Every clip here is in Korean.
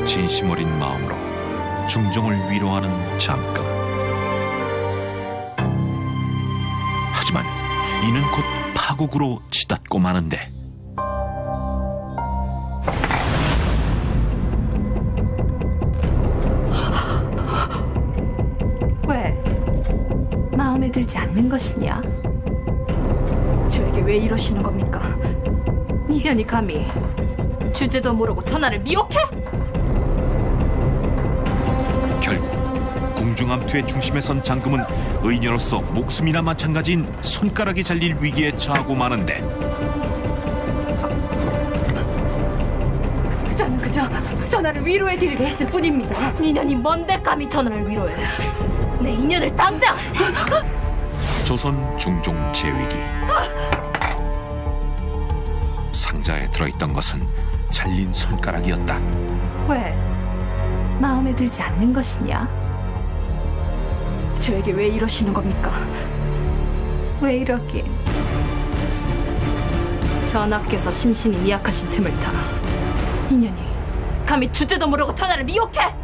진심 어린 마음으로 중종을 위로하는 장금. 하지만 이는 곧 파국으로 치닫고 마는데 왜? 마음에 들지 않는 것이냐? 저에게 왜 이러시는 겁니까? 니년이 감히 주제도 모르고 전하를 미혹해? 결국 궁중암투의 중심에 선 장금은 의녀로서 목숨이나 마찬가지인 손가락이 잘릴 위기에 처하고 마는데 저는 그저 전하를 위로해드리려 했을 뿐입니다. 니년이 뭔데 감히 전하를 위로해? 내 인연을 당장! 조선 중종 제위기. 상자에 들어있던 것은 잘린 손가락이었다. 왜? 마음에 들지 않는 것이냐? 저에게 왜 이러시는 겁니까? 왜 이러긴? 전하께서 심신이 미약하신 틈을 타 인연이 감히 주제도 모르고 전하를 미혹해!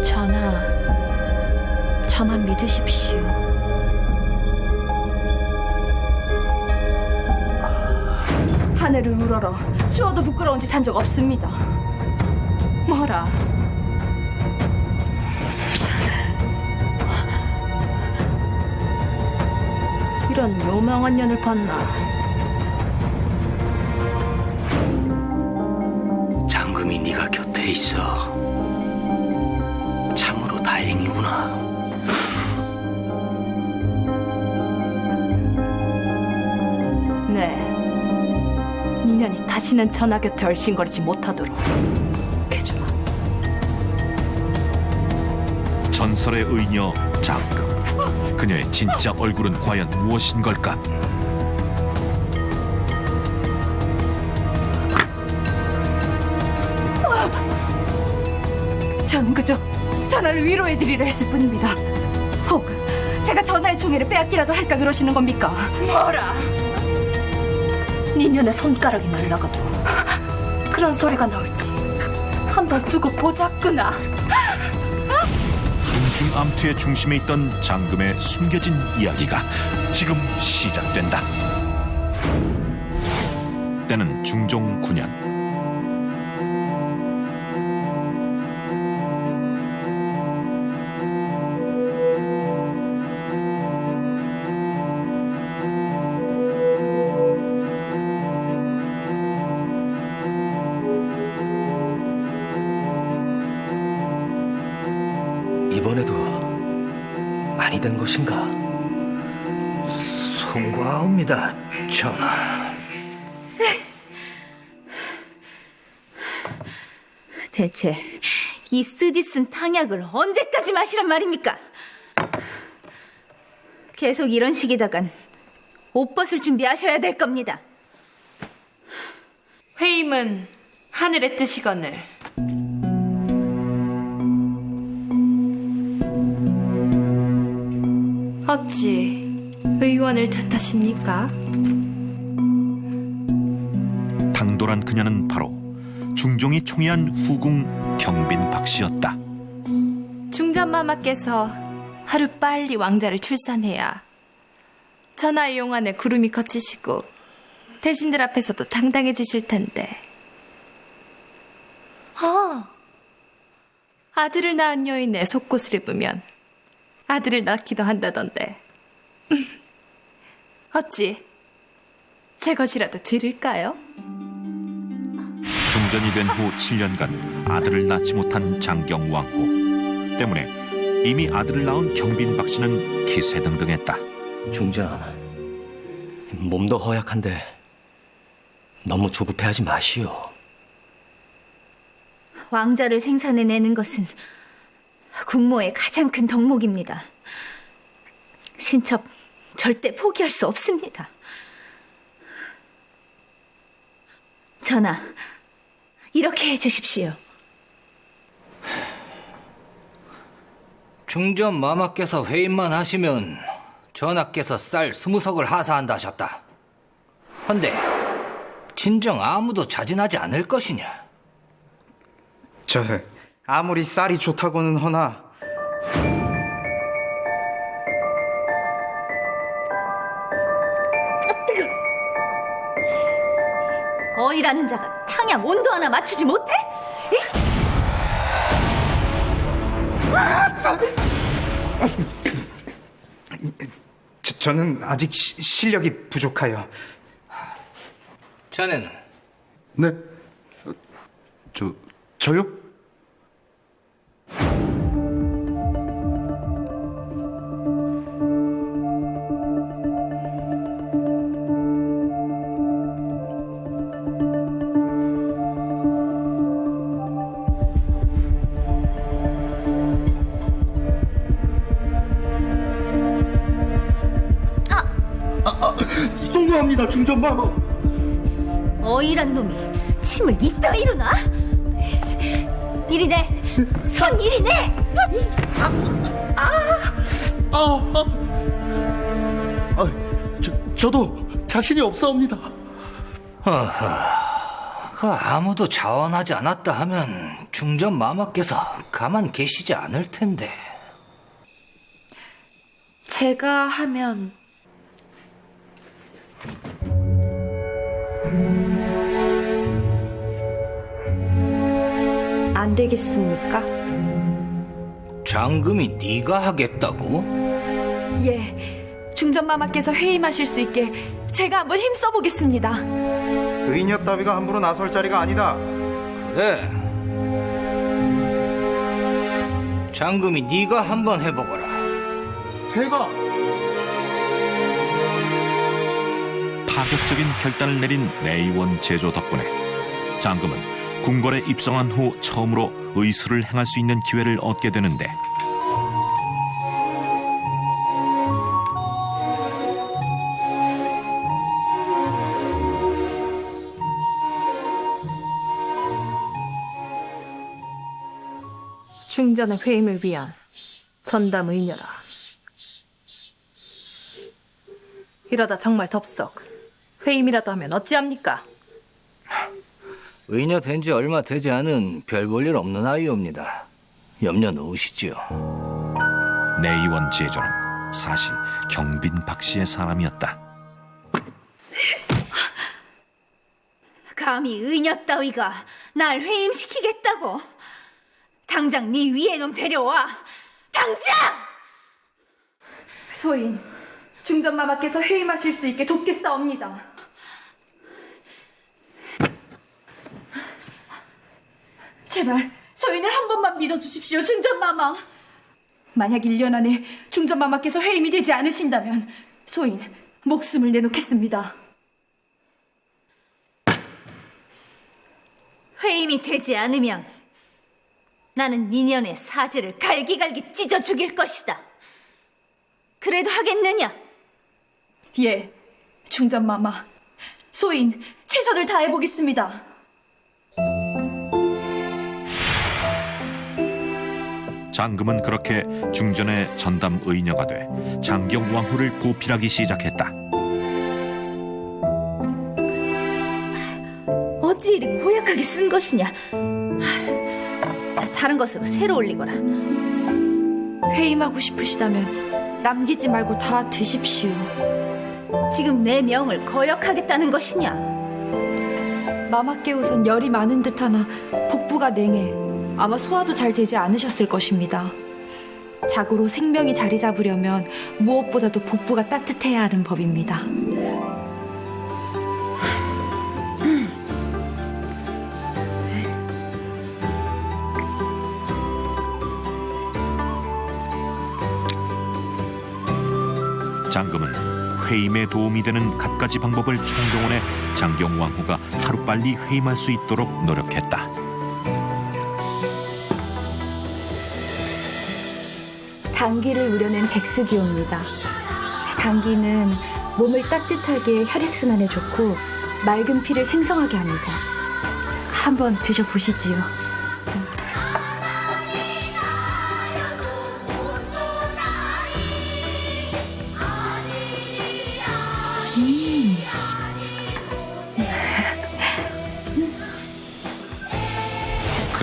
전하, 저만 믿으십시오. 하늘을 우러러 추워도 부끄러운 짓 한 적 없습니다. 뭐라? 이런 요망한 년을 봤나? 장금이 네가 곁에 있어. 참으로 다행이구나. 네. 니년이 다시는 전하 곁에 얼씬거리지 못하도록 개주마. 전설의 의녀 장금. 그녀의 진짜 얼굴은 과연 무엇인 걸까? 저는 그저 전하를 위로해드리려 했을 뿐입니다. 혹 제가 전하의 총애를 빼앗기라도 할까 그러시는 겁니까? 뭐라? 니년의 손가락이 날라가도 그런 소리가 나올지 한번 두고 보자꾸나. 궁중암투의 중심에 있던 장금의 숨겨진 이야기가 지금 시작된다. 때는 중종 9년. 이번에도 많이 된 것인가? 송구하옵니다, 전하. 대체 이 쓰디쓴 탕약을 언제까지 마시란 말입니까? 계속 이런 식이다간 옷 벗을 준비하셔야 될 겁니다. 회임은 하늘의 뜻이거늘 어찌 의원을 탓하십니까? 당돌한 그녀는 바로 중종이 총애한 후궁 경빈 박씨였다. 중전마마께서 하루 빨리 왕자를 출산해야 전하의 용안에 구름이 걷히시고 대신들 앞에서도 당당해지실 텐데. 아들을 낳은 여인의 속옷을 입으면 아들을 낳기도 한다던데. 어찌 제 것이라도 드릴까요? 중전이 된 후 7년간 아들을 낳지 못한 장경왕후 때문에 이미 아들을 낳은 경빈 박씨는 기세등등했다. 중전, 몸도 허약한데 너무 조급해하지 마시오. 왕자를 생산해내는 것은 국모의 가장 큰 덕목입니다. 신첩 절대 포기할 수 없습니다. 전하, 이렇게 해주십시오. 중전 마마께서 회임만 하시면 전하께서 쌀 20석을 하사한다 하셨다. 헌데 진정 아무도 자진하지 않을 것이냐? 저 아무리 쌀이 좋다고는 허나 어이라는 자가 탕양 온도 하나 맞추지 못해? 저는 아직 실력이 부족하여. 자네는? 네? 저요? 송구합니다, 중전마마. 어이란 놈이 침을 이따위로 놔? 이리 내! 손 이리 내! 저도 자신이 없사옵니다. 그 아무도 자원하지 않았다 하면 중전 마마께서 가만 계시지 않을 텐데. 제가 하면 안 되겠습니까? 장금이 네가 하겠다고? 예, 중전마마께서 회임하실 수 있게 제가 한번 힘써 보겠습니다. 의녀 따위가 함부로 나설 자리가 아니다. 그래. 장금이 네가 한번 해보거라. 제가 파격적인 결단을 내린 내의원 제조 덕분에 장금은 궁궐에 입성한 후 처음으로 의술을 행할 수 있는 기회를 얻게 되는데 중전의 회임을 위한 전담 의녀라. 이러다 정말 덥석 회임이라도 하면 어찌합니까? 의녀 된 지 얼마 되지 않은 별 볼 일 없는 아이옵니다. 염려 놓으시지요. 내의원 제조는 사실 경빈 박씨의 사람이었다. 감히 의녀 따위가 날 회임시키겠다고? 당장 네 위에 놈 데려와! 당장! 소인, 중전마마께서 회임하실 수 있게 돕겠사옵니다. 제발 소인을 한 번만 믿어주십시오, 중전마마. 만약 1년 안에 중전마마께서 회임이 되지 않으신다면 소인 목숨을 내놓겠습니다. 회임이 되지 않으면 나는 니년의 사지를 갈기갈기 찢어 죽일 것이다. 그래도 하겠느냐? 예, 중전마마. 소인 최선을 다해보겠습니다. 장금은 그렇게 중전의 전담 의녀가 돼 장경왕후를 보필하기 시작했다. 어찌 이리 고약하게 쓴 것이냐? 다른 것으로 새로 올리거라. 회임하고 싶으시다면 남기지 말고 다 드십시오. 지금 내 명을 거역하겠다는 것이냐? 마마께 우선 열이 많은 듯하나 복부가 냉해 아마 소화도 잘 되지 않으셨을 것입니다. 자고로 생명이 자리 잡으려면 무엇보다도 복부가 따뜻해야 하는 법입니다. 장금은 회임에 도움이 되는 갖가지 방법을 총동원해 장경왕후가 하루빨리 회임할 수 있도록 노력했다. 당기를 우려낸 백숙이옵니다. 당기는 몸을 따뜻하게 혈액순환에 좋고 맑은 피를 생성하게 합니다. 한번 드셔보시지요.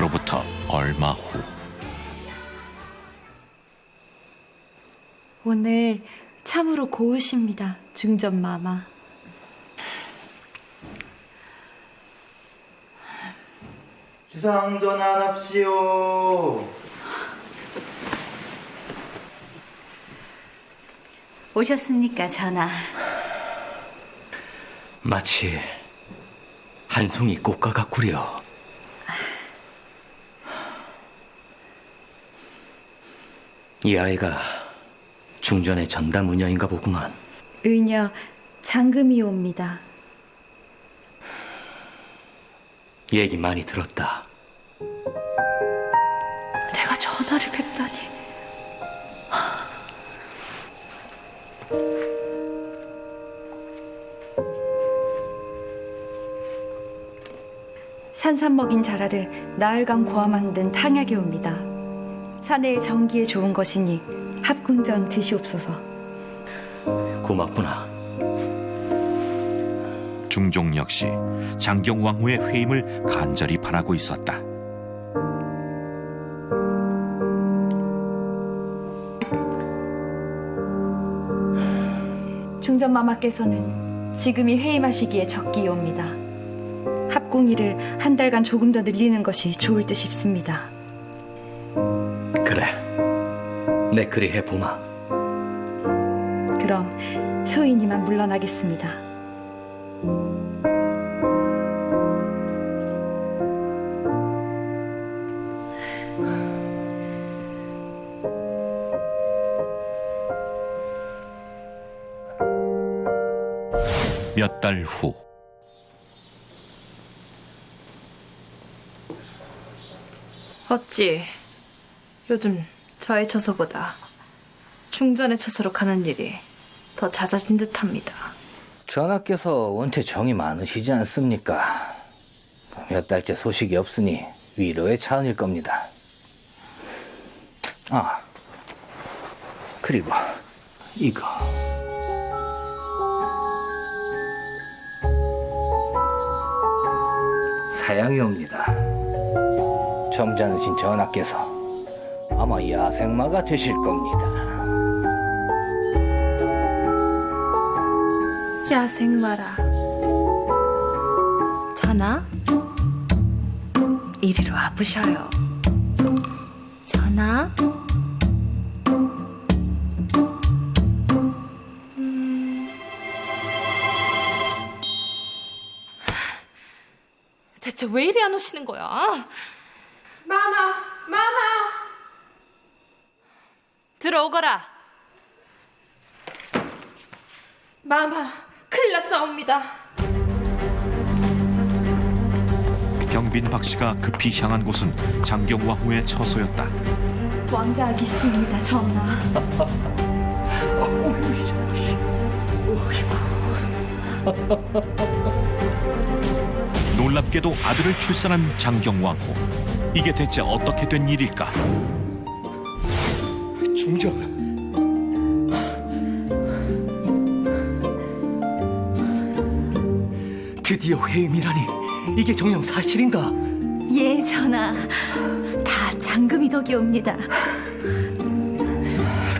그로부터 얼마 후 오늘 참으로 고우십니다, 중전마마. 주상전환합시오. 오셨습니까, 전하? 마치 한 송이 꽃과 같구려. 이 아이가 중전의 전담 의녀인가 보구만. 의녀 장금이옵니다. 얘기 많이 들었다. 내가 전화를 뵙다니. 산삼 먹인 자라를 나흘간 고아 만든 탕약이 옵니다. 사내의 정기에 좋은 것이니 합궁전 드시옵소서. 고맙구나. 중종 역시 장경왕후의 회임을 간절히 바라고 있었다. 중전마마께서는 지금이 회임하시기에 적기이옵니다. 합궁일을 한 달간 조금 더 늘리는 것이 좋을 듯 싶습니다. 그래, 내 그리 해보마. 그럼 소인이만 물러나겠습니다. 몇 달 후 어찌 요즘 저의 처소보다 중전의 처소로 가는 일이 더 잦아진 듯합니다. 전하께서 원체 정이 많으시지 않습니까? 몇 달째 소식이 없으니 위로의 차원일 겁니다. 아, 그리고 이거. 사양이옵니다. 점잖으신 전하께서 아마 야생마가 되실 겁니다. 야생마라. 전하? 이리로 와보셔요. 전하? 대체 왜 이리 안 오시는 거야? 마마! 들어오거라. 마마, 큰일 났사옵니다. 경빈 박씨가 급히 향한 곳은 장경왕후의 처소였다. 왕자 아기씨입니다, 전하. 놀랍게도 아들을 출산한 장경왕후. 이게 대체 어떻게 된 일일까? 중전. 드디어 회임이라니. 이게 정녕 사실인가? 예, 전하. 다 장금이 덕이옵니다.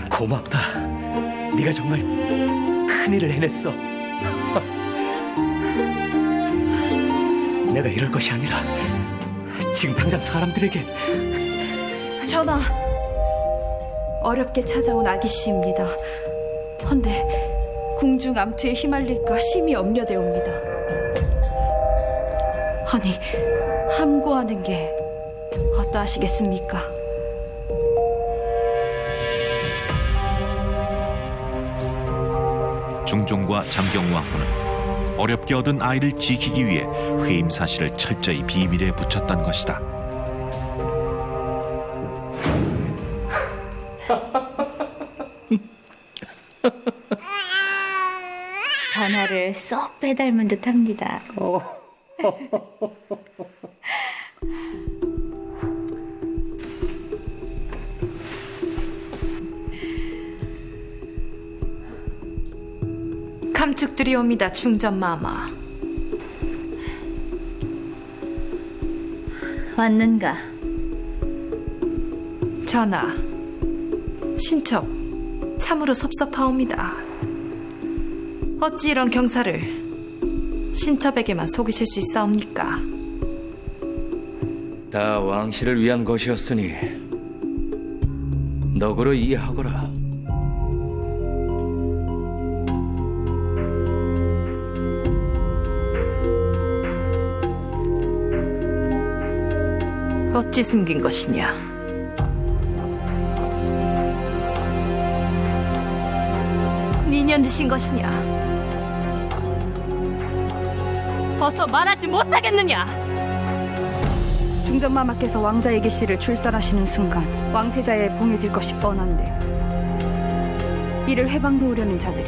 고맙다. 네가 정말 큰일을 해냈어. 내가 이럴 것이 아니라 지금 당장 사람들에게. 전하, 어렵게 찾아온 아기씨입니다. 헌데 궁중 암투에 휘말릴까 심히 염려되옵니다. 아니, 함구하는 게 어떠하시겠습니까? 중종과 장경왕후는 어렵게 얻은 아이를 지키기 위해 회임 사실을 철저히 비밀에 붙였던 것이다. 전하를 쏙 빼닮은 듯합니다. 감축드리옵니다, 중전마마. 왔는가? 전하, 신첩 참으로 섭섭하옵니다. 어찌 이런 경사를 신첩에게만 속이실 수 있사옵니까? 다 왕실을 위한 것이었으니 너그러 이해하거라. 어찌 숨긴 것이냐? 니년짓인 것이냐? 어서 말하지 못하겠느냐? 중전마마께서 왕자의 계시를 출산하시는 순간 왕세자에 봉해질 것이 뻔한데 이를 해방도우려는 자들이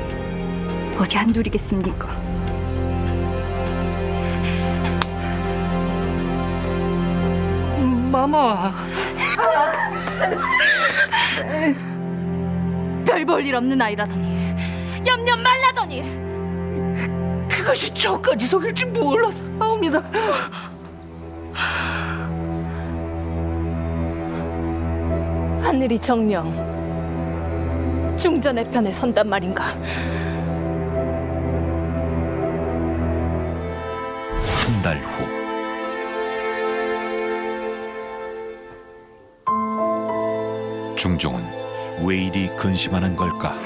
어디 한둘이겠습니까? 마마. 별 볼 일 없는 아이라더니 염려 말라더니 그것이 저까지 속일 줄 몰랐사옵니다. 하늘이 정녕 중전의 편에 선단 말인가? 한 달 후 중종은 왜 이리 근심하는 걸까?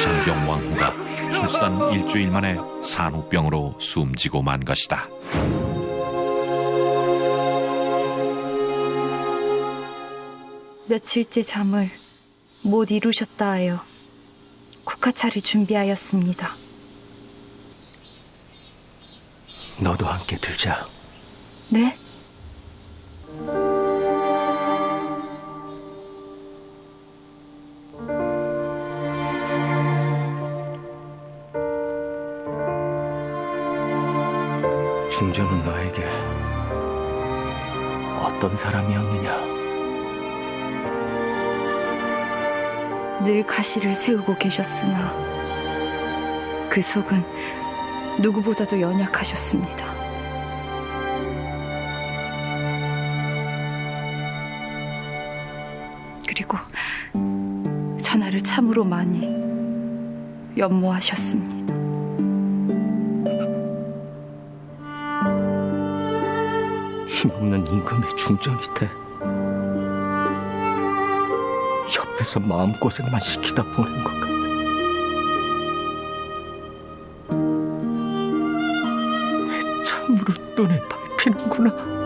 장경 왕후가 출산 일주일 만에 산후병으로 숨지고 만 것이다. 며칠째 잠을 못 이루셨다 하여 국화차를 준비하였습니다. 너도 함께 들자. 네? 중전은 너에게 어떤 사람이었느냐? 늘 가시를 세우고 계셨으나 그 속은 누구보다도 연약하셨습니다. 그리고 전하를 참으로 많이 연모하셨습니다. 힘없는 임금의 중전이 돼 옆에서 마음고생만 시키다 보낸 것 같아. 참으로 눈에 밟히는구나.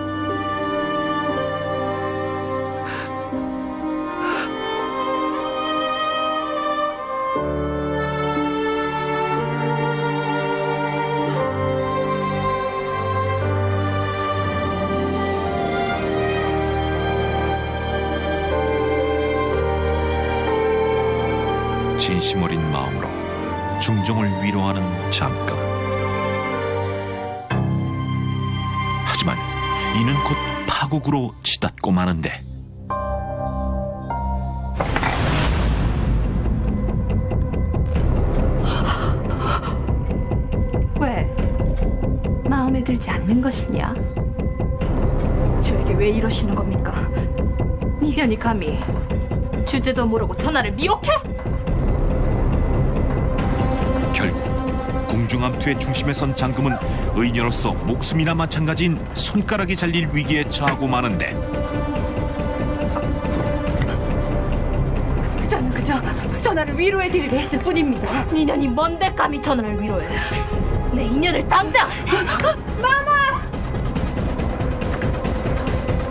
진심 어린 마음으로 중종을 위로하는 장금. 하지만 이는 곧 파국으로 치닫고 마는데 왜? 마음에 들지 않는 것이냐? 저에게 왜 이러시는 겁니까? 니년이 감히 주제도 모르고 전하를 미혹해? 결국 궁중암투의 중심에 선 장금은 의녀로서 목숨이나 마찬가지인 손가락이 잘릴 위기에 처하고 마는데 저는 그저 전하를 위로해드리려 했을 뿐입니다. 니년이 뭔데 감히 전하를 위로해? 내 인연을 당장! 마마!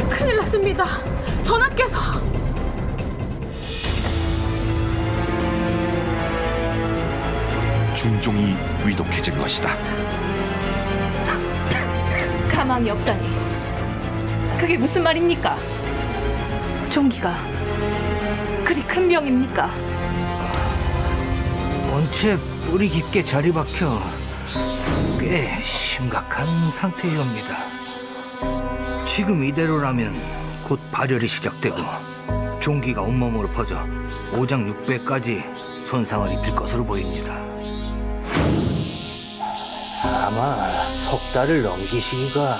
큰일 났습니다. 전하께서! 중종이 위독해진 것이다. 가망이 없다니. 그게 무슨 말입니까? 종기가 그리 큰 병입니까? 원체 뿌리 깊게 자리 박혀 꽤 심각한 상태이옵니다. 지금 이대로라면 곧 발열이 시작되고 종기가 온몸으로 퍼져 오장 6배까지 손상을 입힐 것으로 보입니다. 아마 석 달을 넘기시기가.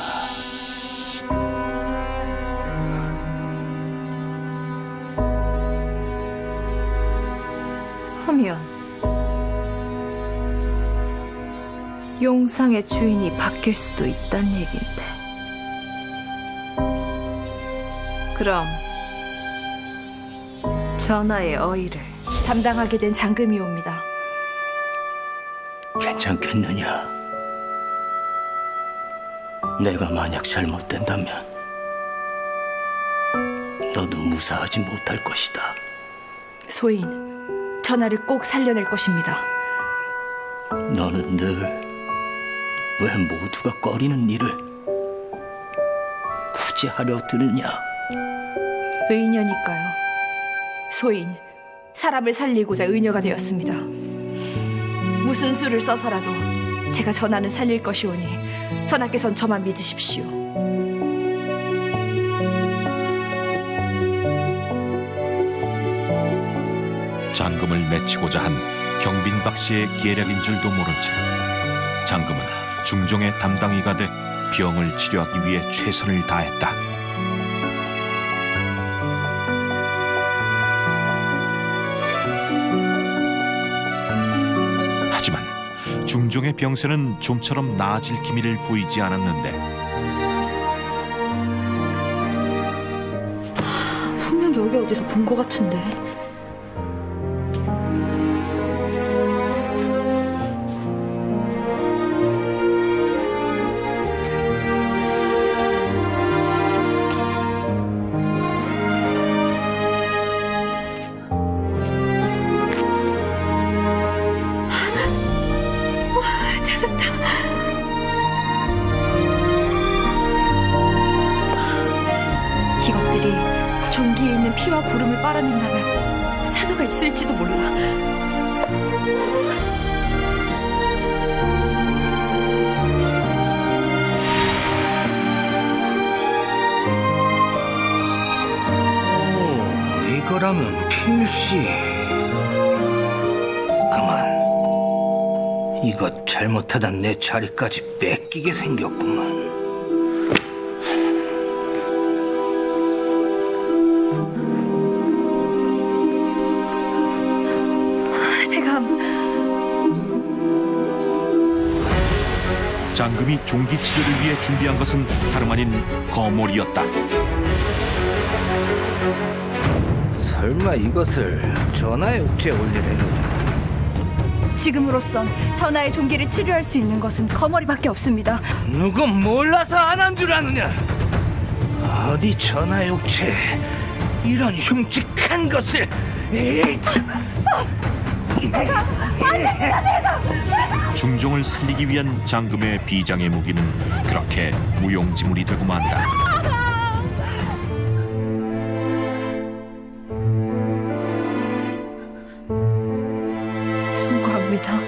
하면 용상의 주인이 바뀔 수도 있단 얘긴데. 그럼 전하의 어의를 담당하게 된 장금이옵니다. 괜찮겠느냐? 내가 만약 잘못된다면 너도 무사하지 못할 것이다. 소인, 전하를 꼭 살려낼 것입니다. 너는 늘 왜 모두가 꺼리는 일을 굳이 하려 드느냐? 의녀니까요. 소인, 사람을 살리고자 의녀가 되었습니다. 무슨 수를 써서라도 제가 전하는 살릴 것이오니 전하께선 저만 믿으십시오. 장금을 내치고자 한 경빈박 씨의 계략인 줄도 모른 채 장금은 중종의 담당이가 돼 병을 치료하기 위해 최선을 다했다. 하지만 중종의 병세는 좀처럼 나아질 기미를 보이지 않았는데 분명 여기 어디서 본 것 같은데. 이것들이 종기에 있는 피와 고름을 빨아낸다면 차도가 있을지도 몰라. 오, 이거라면 필시. 그만. 이것 잘못하다 내 자리까지 뺏기게 생겼구만. 장금이 종기 치료를 위해 준비한 것은 다름 아닌 거몰이었다. 설마 이것을 전하의 옥체에 올리려는? 지금으로선 전하의 종기를 치료할 수 있는 것은 거머리밖에 없습니다. 누구 몰라서 안 한 줄 아느냐? 어디 전하의 옥체 이런 흉측한 것을. 중종을 살리기 위한 장금의 비장의 무기는 그렇게 무용지물이 되고 만다. 송구합니다,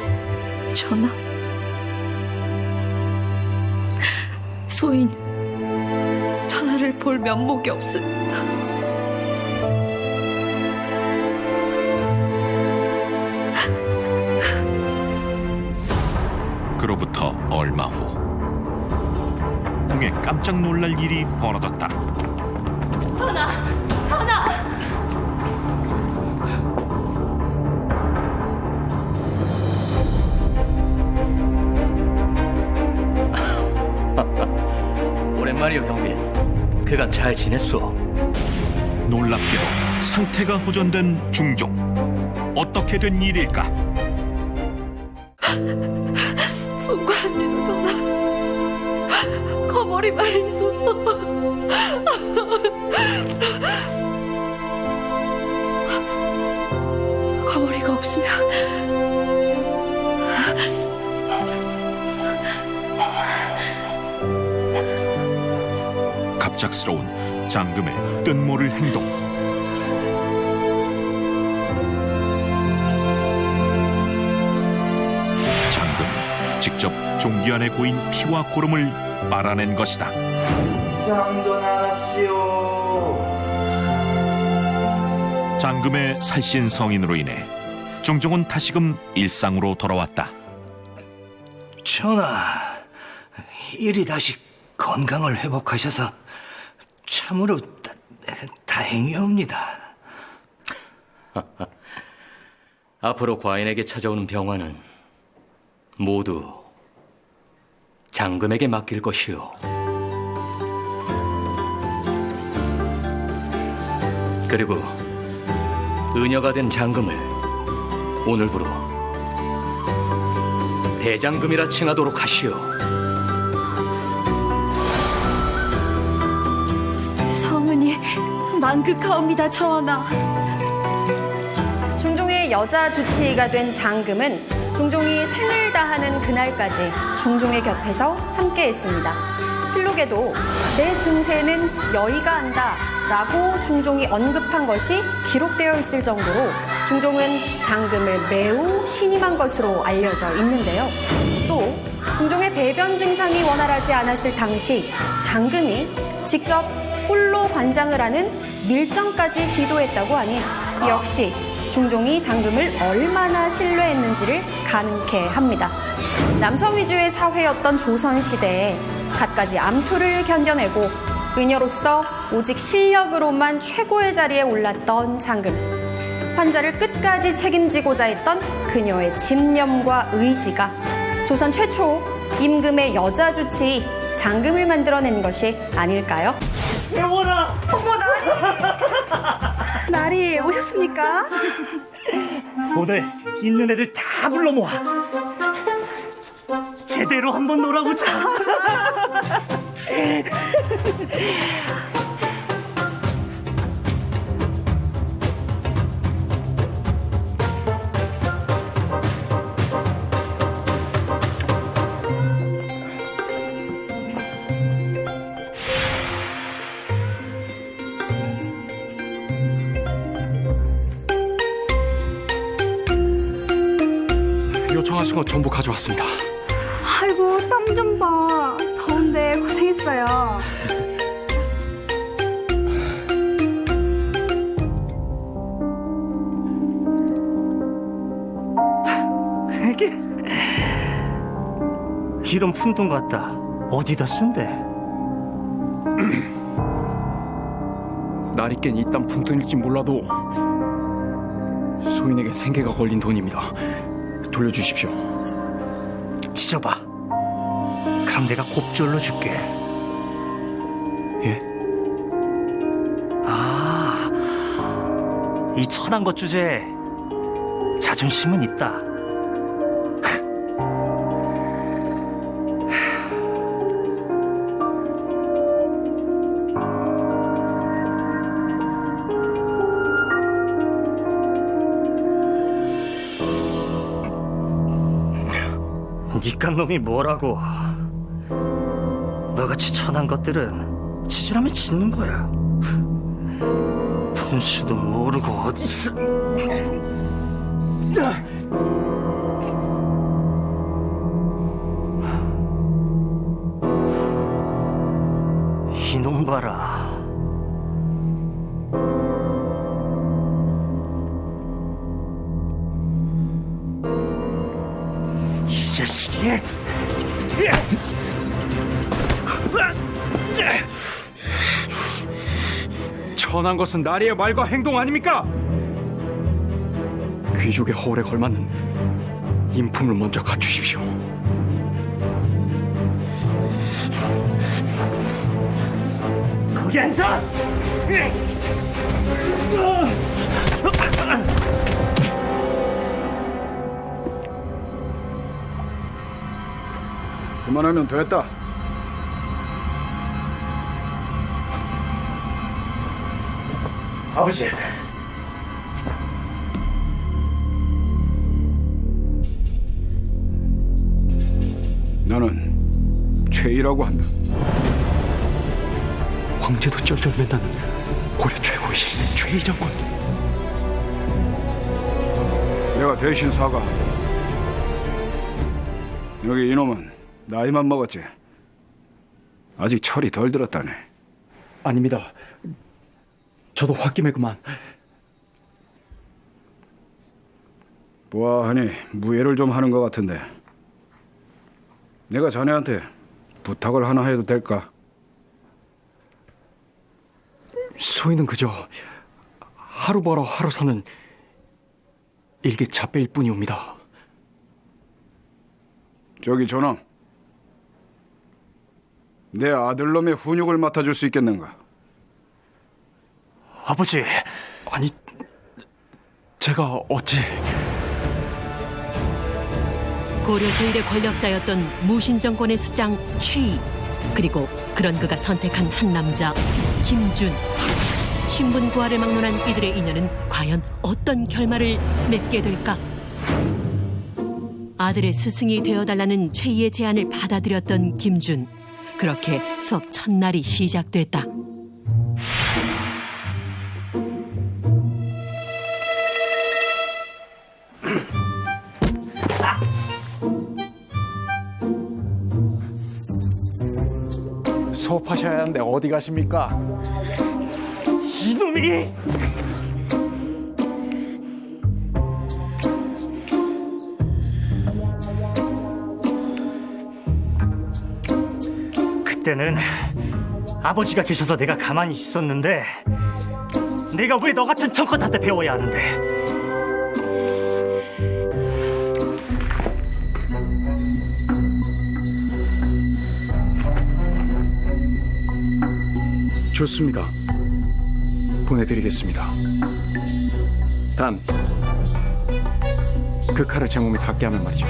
전하. 소인, 전하를 볼 면목이 없습니다. 그로부터 얼마 후 궁에 깜짝 놀랄 일이 벌어졌다. 전하! 전하! 오랜만이요, 경빈. 그간 잘 지냈소? 놀랍게도 상태가 호전된 중종. 어떻게 된 일일까? 송구합니다, 전하. 거머리만 있어서. 거머리가 없으면 갑작스러운 장금의 뜬모를 행동. 장금이 직접 종기 안에 고인 피와 고름을 빨아낸 것이다. 상전하십시오. 장금의 살신 성인으로 인해 중종은 다시금 일상으로 돌아왔다. 전하, 이리 다시 건강을 회복하셔서 참으로 다행이옵니다. 앞으로 과인에게 찾아오는 병환은 모두 장금에게 맡길 것이오. 그리고 의녀가 된 장금을 오늘부로 대장금이라 칭하도록 하시오. 성은이 만극하옵니다, 전하. 중종의 여자 주치의가 된 장금은 중종이 생을 다하는 그날까지 중종의 곁에서 함께했습니다. 실록에도 내 증세는 여의가 한다 라고 중종이 언급한 것이 기록되어 있을 정도로 중종은 장금을 매우 신임한 것으로 알려져 있는데요. 또 중종의 배변 증상이 원활하지 않았을 당시 장금이 직접 홀로 관장을 하는 밀정까지 시도했다고 하니 역시 중종이 장금을 얼마나 신뢰했는지를 가늠케 합니다. 남성 위주의 사회였던 조선시대에 갖가지 암투를 견뎌내고 의녀로서 오직 실력으로만 최고의 자리에 올랐던 장금. 환자를 끝까지 책임지고자 했던 그녀의 집념과 의지가 조선 최초 임금의 여자 주치의 장금을 만들어낸 것이 아닐까요? 여보라! 날이 오셨습니까? 오늘 있는 애들 다 불러 모아. 제대로 한번 놀아보자. 요청하신 거 전부 가져왔습니다. 아이고, 땀 좀 봐. 더운데 고생했어요. 이게 이런 푼돈 같다. 어디다 쓴대? 날이 깬 이딴 푼돈일지 몰라도 소인에게 생계가 걸린 돈입니다. 돌려주십시오. 찢어봐. 그럼 내가 곱절로 줄게. 예? 아, 이 천한 것 주제에 자존심은 있다. 니깐 놈이 뭐라고. 너같이 천한 것들은 지질하면 짓는 거야. 분수도 모르고 어딨어. 이놈 봐라. 이 자식이. 천한 것은 나리의 말과 행동 아닙니까? 귀족의 허울에 걸맞는 인품을 먼저 갖추십시오. 거기 안 서! 그만하면 됐다. 아버지. 나는 최이라고 한다. 황제도 쩔쩔맨다는 고려 최고의 실세 최이 장군. 내가 대신 사과한다. 여기 이놈은 나이만 먹었지. 아직 철이 덜 들었다네. 아닙니다. 저도 홧김에 그만. 보아하니 무예를 좀 하는 것 같은데 내가 자네한테 부탁을 하나 해도 될까? 소희는 그저 하루 벌어 하루 사는 일개차배일 뿐이옵니다. 저기 저놈, 내 아들놈의 훈육을 맡아줄 수 있겠는가? 아버지, 아니 제가 어찌... 고려 제1의 권력자였던 무신정권의 수장 최희, 그리고 그런 그가 선택한 한 남자 김준. 신분 부활을 막론한 이들의 인연은 과연 어떤 결말을 맺게 될까? 아들의 스승이 되어달라는 최희의 제안을 받아들였던 김준. 그렇게 수업 첫날이 시작됐다. 수업하셔야 하는데 어디 가십니까? 이놈이! 그때는 아버지가 계셔서 내가 가만히 있었는데 내가 왜 너 같은 청컷한테 배워야 하는데? 좋습니다. 보내드리겠습니다. 단, 그 칼을 제 몸에 닿게 하면 말이죠.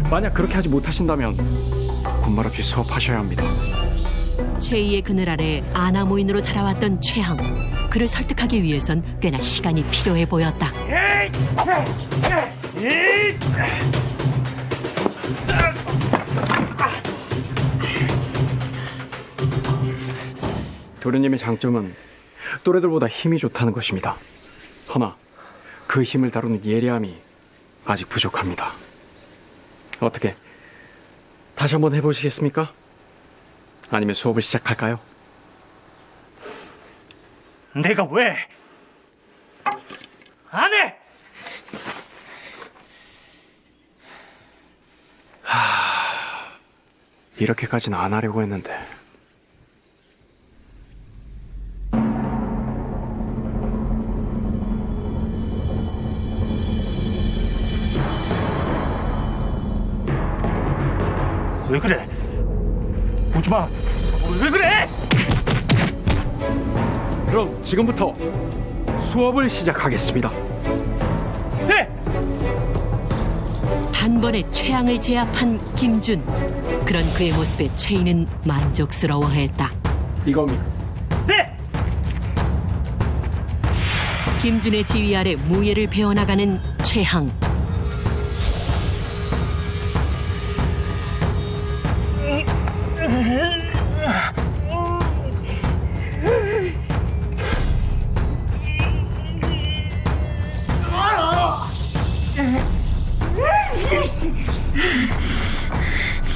만약 그렇게 하지 못하신다면 군말 없이 수업하셔야 합니다. 최희의 그늘 아래 아나무인으로 자라왔던 최항. 그를 설득하기 위해선 꽤나 시간이 필요해 보였다. 도련님의 장점은 또래들보다 힘이 좋다는 것입니다. 허나 그 힘을 다루는 예리함이 아직 부족합니다. 어떻게 다시 한번 해보시겠습니까? 아니면 수업을 시작할까요? 내가 왜 안 해? 이렇게까지는 안 하려고 했는데. 왜 그래? 오지마! 왜 그래? 그럼 지금부터 수업을 시작하겠습니다. 네! 단번에 최항을 제압한 김준. 그런 그의 모습에 최희는 만족스러워했다. 이겁니다. 네! 김준의 지휘 아래 무예를 배워나가는 최항.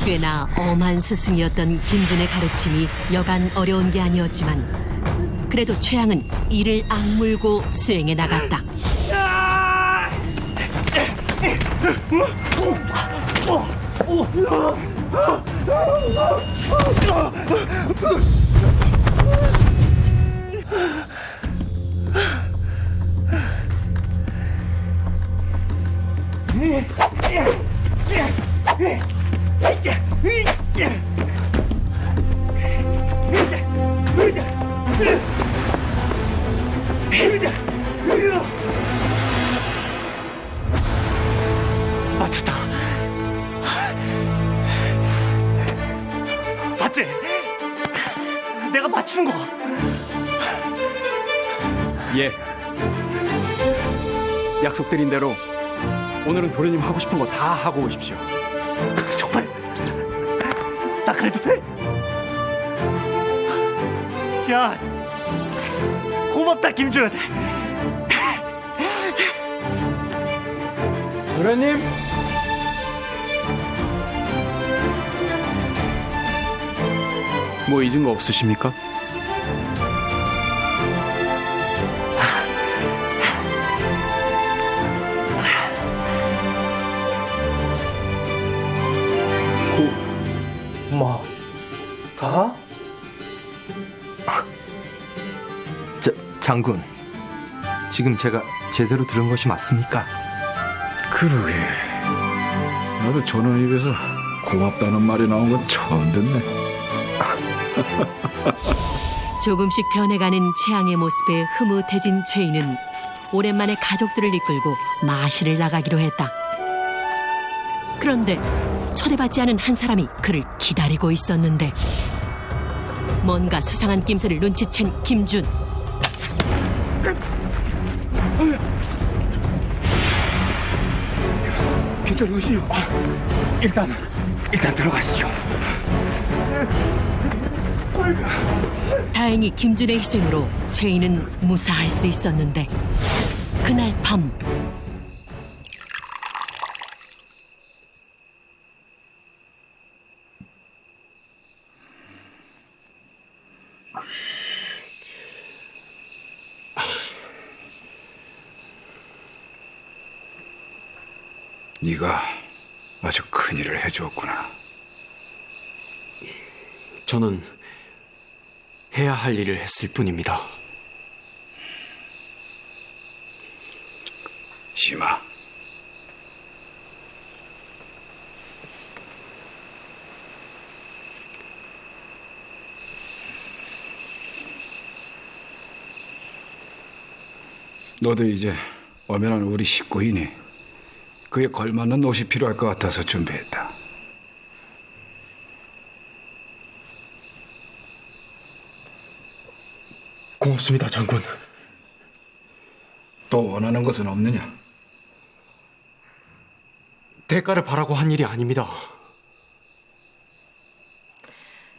꽤나 엄한 스승이었던 김준의 가르침이 여간 어려운 게 아니었지만 그래도 최항은 이를 악물고 수행해 나갔다. 맞췄다. 봤지? 내가 맞춘 거. 예. 약속드린 대로 오늘은 도련님 하고 싶은 거 다 하고 오십시오. 정말? 나 그래도 돼? 야, 고맙다 김준. 도련님. 뭐 잊은 거 없으십니까? 장군, 지금 제가 제대로 들은 것이 맞습니까? 그러게. 나도 저놈 입에서 고맙다는 말이 나온 건 처음 듣네. 조금씩 변해가는 최양의 모습에 흐뭇해진 최희는 오랜만에 가족들을 이끌고 마실을 나가기로 했다. 그런데 초대받지 않은 한 사람이 그를 기다리고 있었는데 뭔가 수상한 낌새를 눈치챈 김준. 괜찮으시죠? 일단 들어가시죠. 다행히 김준의 희생으로 최희는 무사할 수 있었는데 그날 밤 네가 아주 큰일을 해주었구나. 저는 해야 할 일을 했을 뿐입니다. 심아, 너도 이제 엄연한 우리 식구이니 그에 걸맞는 옷이 필요할 것 같아서 준비했다. 고맙습니다, 장군. 또 원하는 것은 없느냐? 대가를 바라고 한 일이 아닙니다.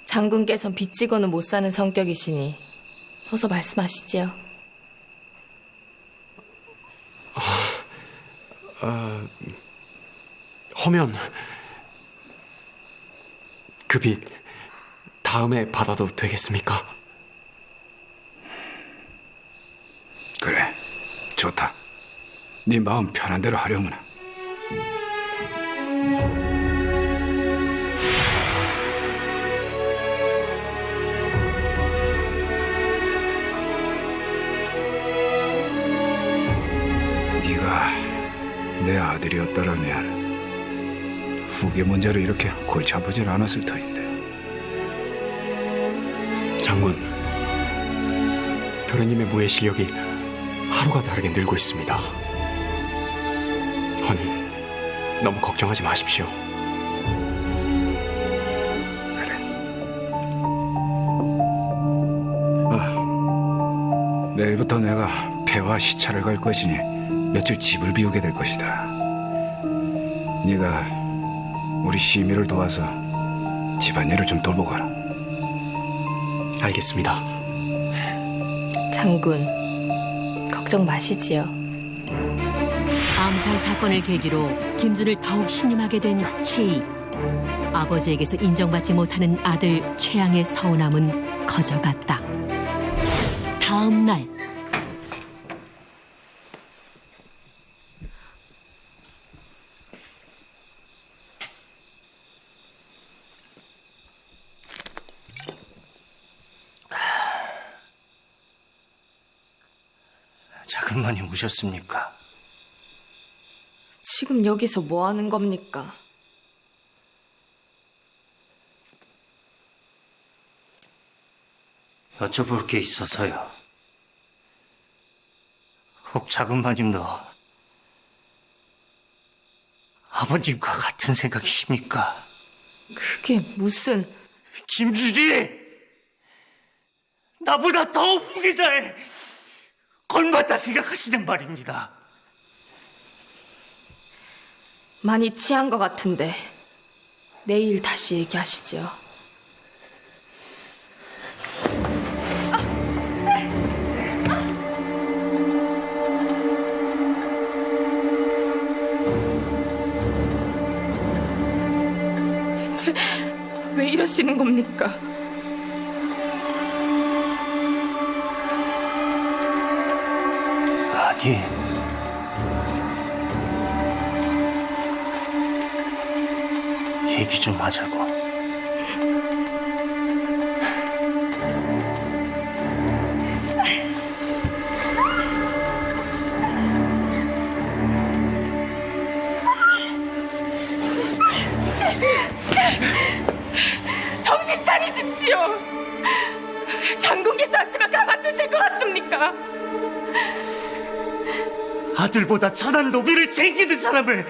장군께선 빚지고는 못 사는 성격이시니 어서 말씀하시지요. 허면 그 빚 다음에 받아도 되겠습니까? 그래, 좋다. 네 마음 편한 대로 하려무나. 네가 내 아들이었더라면 후계 문제로 이렇게 골치 아프질 않았을 터인데. 장군, 도련님의 무예 실력이 하루가 다르게 늘고 있습니다. 허니, 너무 걱정하지 마십시오. 내일부터 내가 폐와 시차를 갈 것이니 며칠 집을 비우게 될 것이다. 네가 우리 시미를 도와서 집안일을 좀 돌보고 가라. 알겠습니다. 장군, 걱정 마시지요. 암살 사건을 계기로 김준을 더욱 신임하게 된 최희. 아버지에게서 인정받지 못하는 아들 최양의 서운함은 커져갔다. 다음 날 자금마님 오셨습니까? 지금 여기서 뭐 하는 겁니까? 여쭤볼 게 있어서요. 혹 자금마님도 아버님과 같은 생각이십니까? 그게 무슨... 김준이! 나보다 더 후계자에 걸맞다 생각하시는 말입니다. 많이 취한 것 같은데 내일 다시 얘기하시죠. 대체 왜 이러시는 겁니까? 아니, 얘기 좀 하자고. 겁니까? 아들보다 천한 노비를 챙기는 사람을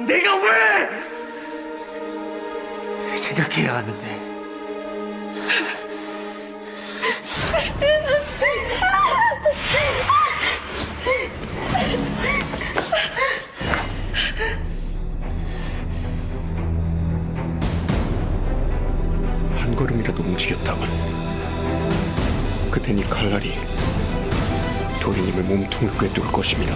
내가 왜 생각해야 하는데. 한 걸음이라도 움직였다간 그땐 이 칼날이 도리님의 몸통을 꿰뚫을 것입니다.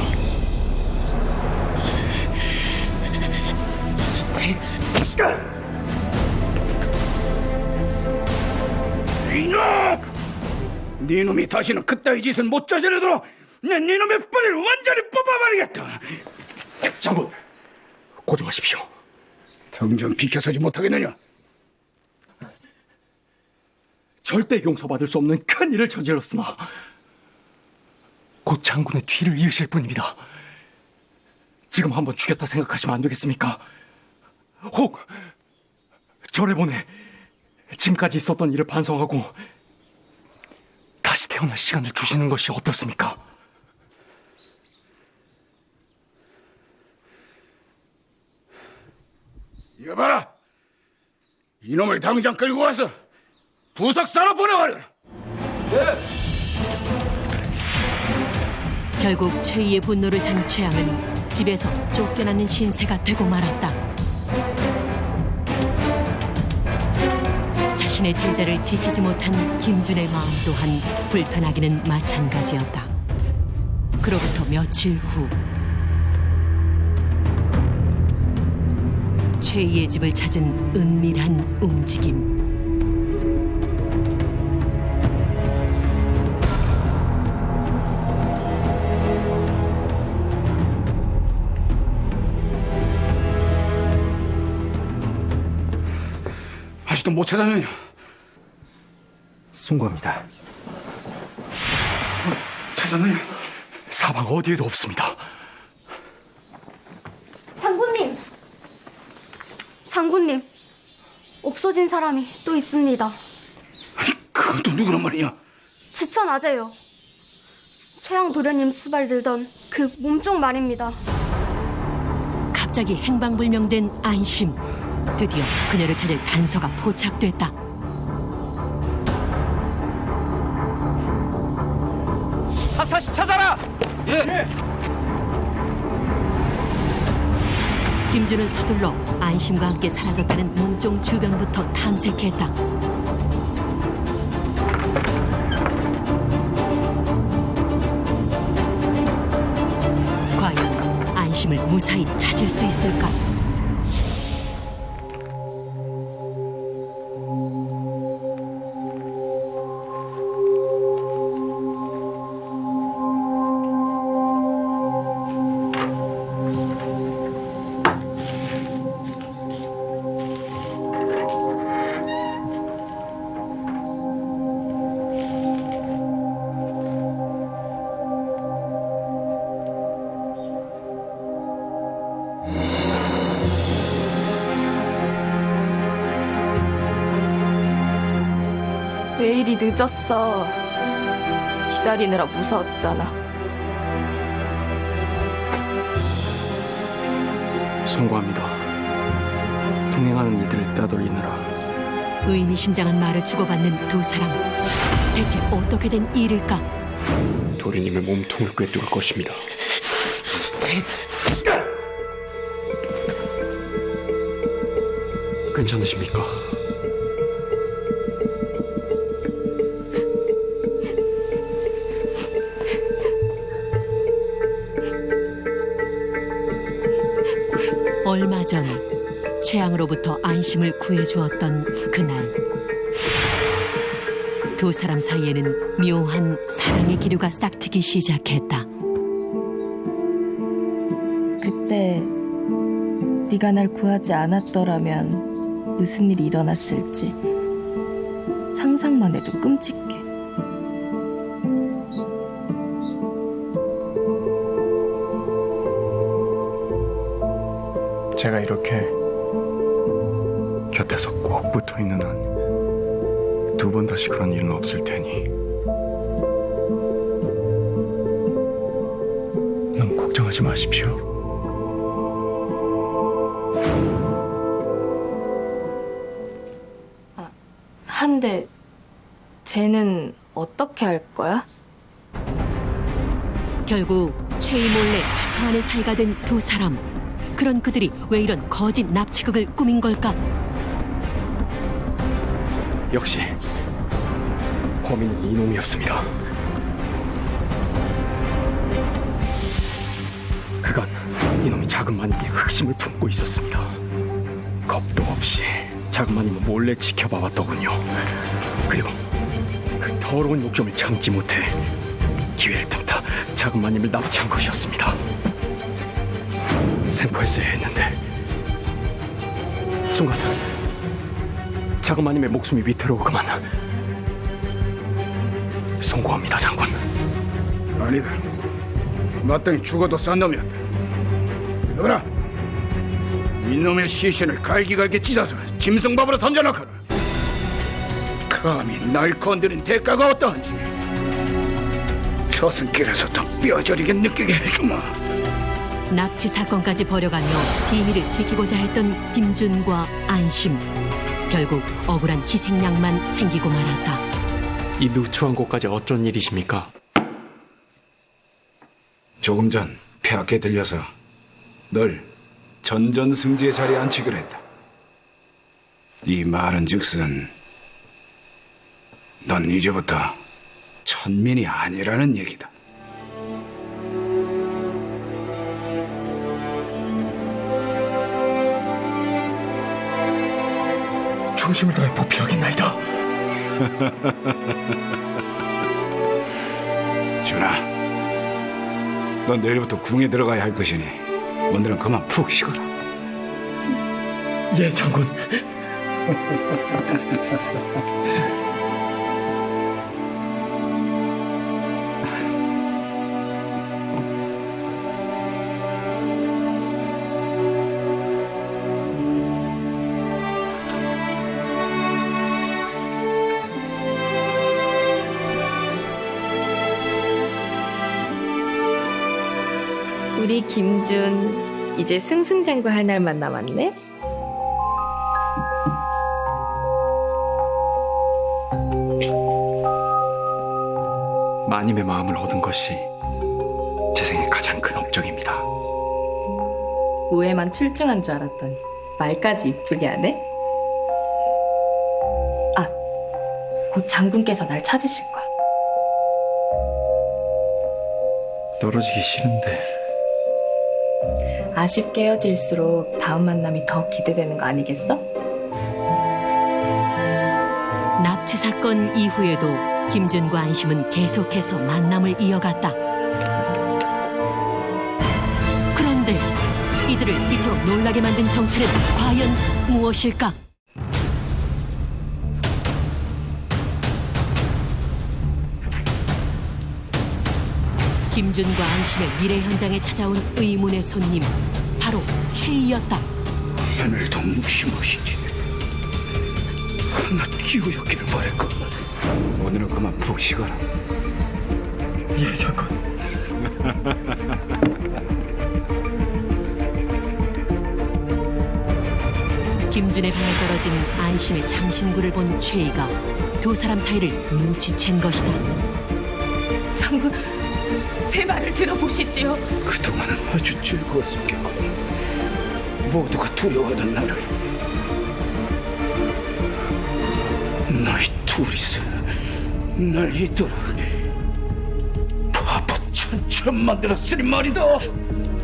이놈! 네 놈이 다시는 그따위 짓을 못 저지르도록 내 네 놈의 뿌리를 완전히 뽑아버리겠다. 장군, 고정하십시오. 당장 비켜서지 못하겠느냐? 절대 용서받을 수 없는 큰 일을 저질렀으나 곧 장군의 뒤를 이으실 뿐입니다. 지금 한번 죽였다 생각하시면 안 되겠습니까? 혹 절에 보내 지금까지 있었던 일을 반성하고 다시 태어날 시간을 주시는 것이 어떻습니까? 이거 봐라! 이놈을 당장 끌고 와서 부석 썰어 보내버려라! 결국 최희의 분노를 산 최양은 집에서 쫓겨나는 신세가 되고 말았다. 자신의 제자를 지키지 못한 김준의 마음 또한 불편하기는 마찬가지였다. 그로부터 며칠 후 최희의 집을 찾은 은밀한 움직임. 아직도 못 찾았느냐? 송구합니다. 찾았느냐? 사방 어디에도 없습니다. 장군님, 없어진 사람이 또 있습니다. 그건 또 누구란 말이냐? 지천 아재요. 최양 도련님 수발 들던 그 몸종 말입니다. 갑자기 행방불명된 안심. 드디어 그녀를 찾을 단서가 포착됐다. 다시 찾아라! 예! 김준은 서둘러 안심과 함께 사라졌다는 몸종 주변부터 탐색했다. 과연 안심을 무사히 찾을 수 있을까? 왜 이리 늦었어? 기다리느라 무서웠잖아. 송구합니다. 동행하는 이들을 따돌리느라. 의미심장한 말을 주고받는 두 사람. 대체 어떻게 된 일일까? 도리님의 몸통을 꿰뚫을 것입니다. 괜찮으십니까? 얼마 전 최양으로부터 안심을 구해주었던 그날, 두 사람 사이에는 묘한 사랑의 기류가 싹트기 시작했다. 그때 네가 날 구하지 않았더라면 무슨 일이 일어났을지 상상만 해도 끔찍해. 제가 이렇게 곁에서 꼭 붙어 있는 한 두 번 다시 그런 일은 없을 테니 너무 걱정하지 마십시오. 한데 쟤는 어떻게 할 거야? 결국 최희 몰래 사탕 안의 사이가 된 두 사람. 그런 그들이 왜 이런 거짓 납치극을 꾸민 걸까? 역시 범인은 이놈이었습니다. 그간 이놈이 작은 마님께 흑심을 품고 있었습니다. 겁도 없이 작은 마님을 몰래 지켜봐왔더군요. 그리고 그 더러운 욕심을 참지 못해 기회를 틈타 작은 마님을 납치한 것이었습니다. 생포했어야 했는데 순간 작은 마님의 목숨이 위태로우구만. 송구합니다, 장군. 아니다. 마땅히 죽어도 싼 놈이었다. 여보라, 이놈의 시신을 갈기갈기 찢어서 짐승밥으로 던져놓거라. 감히 날 건드린 대가가 어떠한지 저승길에서도 뼈저리게 느끼게 해주마. 납치 사건까지 벌여가며 비밀을 지키고자 했던 김준과 안심. 결국 억울한 희생양만 생기고 말았다. 이 누추한 곳까지 어쩐 일이십니까? 조금 전 폐하께 들려서 널 전전승지의 자리에 앉히기로 했다. 이 말은 즉슨 넌 이제부터 천민이 아니라는 얘기다. 중심을 다해 보필하겠나이다. 준아, 넌 내일부터 궁에 들어가야 할 것이니 오늘은 그만 푹 쉬거라. 예, 장군. 우리 김준 이제 승승장구할 날만 남았네. 마님의 마음을 얻은 것이 제 생의 가장 큰 업적입니다. 우애만 출중한 줄 알았더니 말까지 이쁘게 하네. 아, 곧 장군께서 날 찾으실 거야. 떨어지기 싫은데. 아쉽게 헤어질수록 다음 만남이 더 기대되는 거 아니겠어? 납치 사건 이후에도 김준과 안심은 계속해서 만남을 이어갔다. 그런데 이들을 이토록 놀라게 만든 정체는 과연 무엇일까? 김준과 안심의 미래 현장에 찾아온 의문의 손님, 바로 최희였다. 하늘도 무시무시지. 하나 기우였기를 바랄까. 오늘은 그만 푹 쉬거라. 예, 장군. 김준의 발에 떨어진 안심의 장신구를 본 최희가 두 사람 사이를 눈치챈 것이다. 장군, 제 말을 들어보시지요. 그동안은 아주 즐거웠었겠군. 모두가 두려워하던 나를 너희 둘이서 날 이토록 바보천처럼 만들었으니 말이다.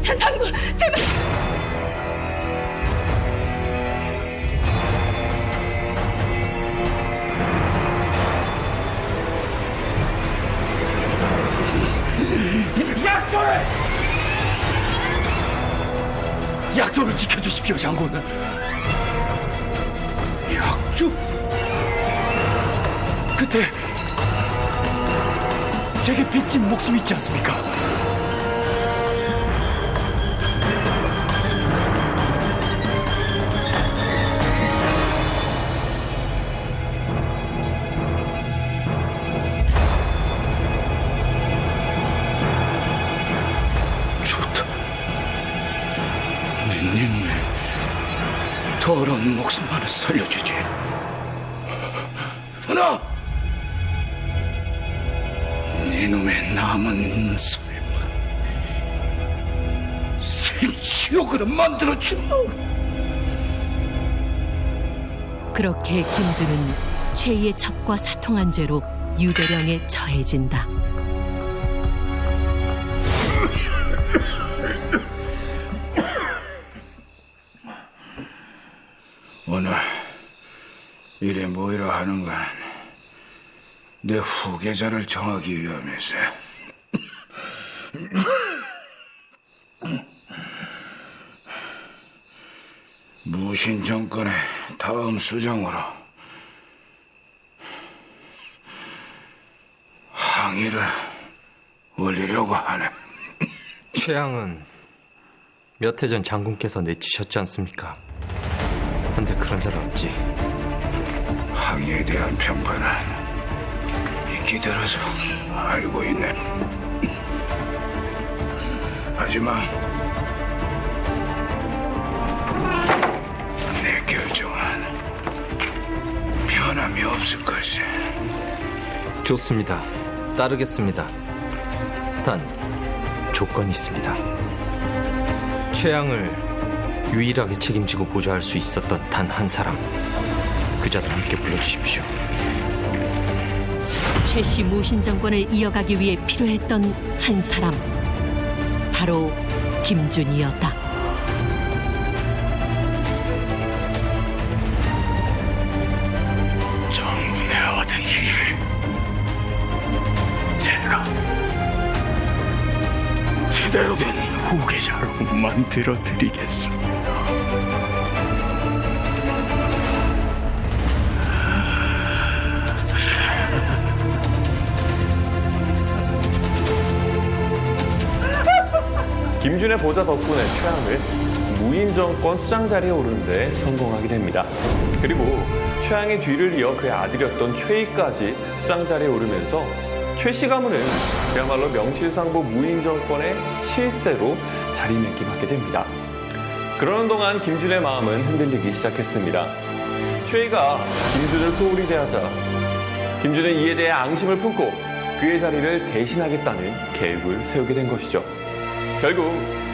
장군, 제발. 약조를 지켜주십시오, 장군. 약조? 그때 제게 빚진 목숨 있지 않습니까? 더러운 목숨 하나 살려주지. 은하! 네놈의 남은 삶은 생지옥으로 만들어주마. 그렇게 김준은 최희의 첩과 사통한 죄로 유대령에 처해진다. 오늘 이래 모이라 하는 건 내 후계자를 정하기 위함이세. 무신 정권의 다음 수장으로 항의를 올리려고 하네. 최양은 몇 해 전 장군께서 내치셨지 않습니까? 근데 그런 자를 어찌? 항의에 대한 평가는 익히 들어서 알고 있네. 하지만 내 결정은 변함이 없을 것이. 좋습니다. 따르겠습니다. 단 조건이 있습니다. 최양을 유일하게 책임지고 보좌할 수 있었던 단 한 사람, 그 자를 함께 불러주십시오. 최씨 무신 정권을 이어가기 위해 필요했던 한 사람, 바로 김준이었다. 정문에 얻은 일을 제가 제대로 된 후계자로 만들어 드리겠습니다. 김준의 보좌 덕분에 최양을 무인정권 수장 자리에 오르는 데 성공하게 됩니다. 그리고 최양의 뒤를 이어 그의 아들이었던 최희까지 수장 자리에 오르면서 최씨 가문은 그야말로 명실상부 무인정권의 실세로 자리매김하게 됩니다. 그러는 동안 김준의 마음은 흔들리기 시작했습니다. 최희가 김준을 소홀히 대하자 김준은 이에 대해 앙심을 품고 그의 자리를 대신하겠다는 계획을 세우게 된 것이죠. 결국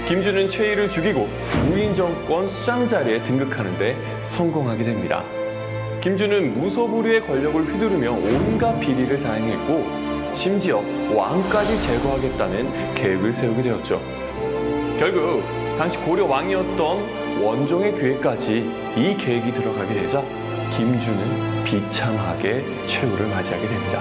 김준은 최희를 죽이고 무인정권 수장 자리에 등극하는 데 성공하게 됩니다. 김준은 무소불위의 권력을 휘두르며 온갖 비리를 자행했고 심지어 왕까지 제거하겠다는 계획을 세우게 되었죠. 결국 당시 고려 왕이었던 원종의 귀에까지 이 계획이 들어가게 되자 김준은 비참하게 최후를 맞이하게 됩니다.